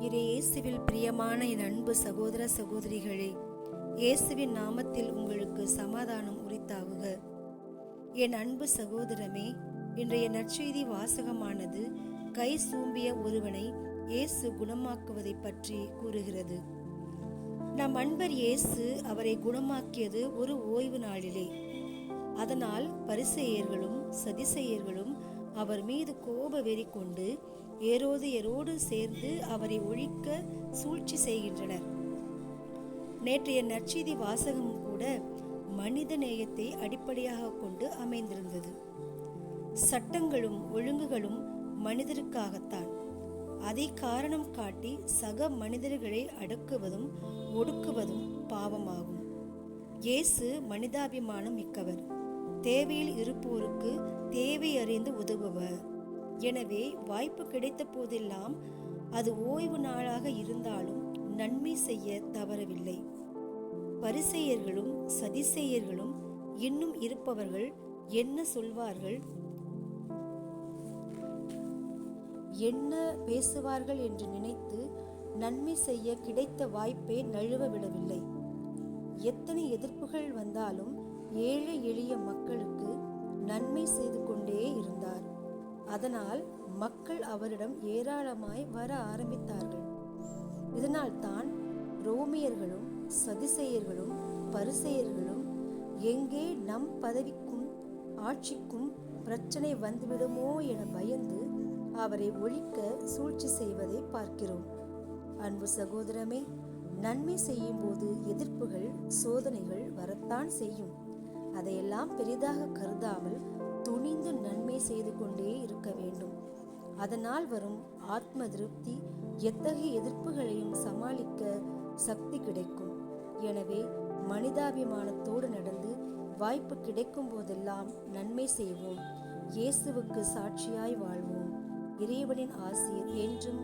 இயேசுவில் பிரியமான என் அன்பு சகோதர சகோதரிகளே, இயேசுவின் நாமத்தில் உங்களுக்கு சமாதானம் உரித்தாகுக. என் அன்பு சகோதரமே, இன்றைய நற்செய்தி வாசகமானது கை சூம்பிய ஒருவனை இயேசு குணமாக்குவதை பற்றி கூறுகிறது. நம் அன்பர் இயேசு அவரை குணமாக்கியது ஒரு ஓய்வு நாளிலே. அதனால் பரிசேயர்களும் சதிசேயர்களும் அவர் மீது கோப வெறி கொண்டு ஏரோது சேர்ந்து அவரை ஒழிக்க சூழ்ச்சி செய்கின்றனர். நேற்றைய நற்செய்தி வாசகம் கூட மனித நேயத்தை அடிப்படையாக கொண்டு அமைந்திருந்தது. சட்டங்களும் ஒழுங்குகளும் மனிதருக்காகத்தான். அதை காரணம் காட்டி சக மனிதர்களை அடக்குவதும் ஒடுக்குவதும் பாவமாகும். இயேசு மனிதாபிமானம் மிக்கவர், தேவையில் இருப்போருக்கு தேவை அறிந்து உதவுவர். எனவே வாய்ப்பு கிடைத்த போதெல்லாம், அது ஓய்வு நாளாக இருந்தாலும் நன்மை செய்ய தவறவில்லை. பரிசேயர்களும் சதிசேயர்களும் இன்னும் இருப்பவர்கள் என்ன சொல்வார்கள், என்ன பேசுவார்கள் என்று நினைத்து நன்மை செய்ய கிடைத்த வாய்ப்பை நழுவ விடவில்லை. எத்தனை எதிர்ப்புகள் வந்தாலும் ஏழை எளிய மக்களுக்கு நன்மை செய்து கொண்டே இருந்தார். அதனால் மக்கள் அவரிடம் ஏராளமாய் வர ஆரம்பித்தார்கள். இதனால் தான் ரோமியர்களும் சதிசேயர்களும் பரிசேயர்களும் எங்கே நம் பதவிக்கும் ஆட்சிக்கும் பிரச்சனை வந்துவிடுமோ என பயந்து அவரை ஒழிக்க சூழ்ச்சி செய்வதை பார்க்கிறோம். அன்பு சகோதரமே, நன்மை செய்யும் போது எதிர்ப்புகள் சோதனைகள் வரத்தான் செய்யும். அதையெல்லாம் பெரிதாக கருதாமல் துணிந்து நன்மை செய்து கொண்டே இருக்க வேண்டும். அதனால் வரும் ஆத்ம திருப்தி எத்தகைய எதிர்ப்புகளையும் சமாளிக்க சக்தி கிடைக்கும். எனவே மனிதாபிமானத்தோடு நடந்து வாய்ப்பு கிடைக்கும் போதெல்லாம் நன்மை செய்வோம். இயேசுவுக்கு சாட்சியாய் வாழ்வோம். இறைவனின் ஆசீர் என்றும்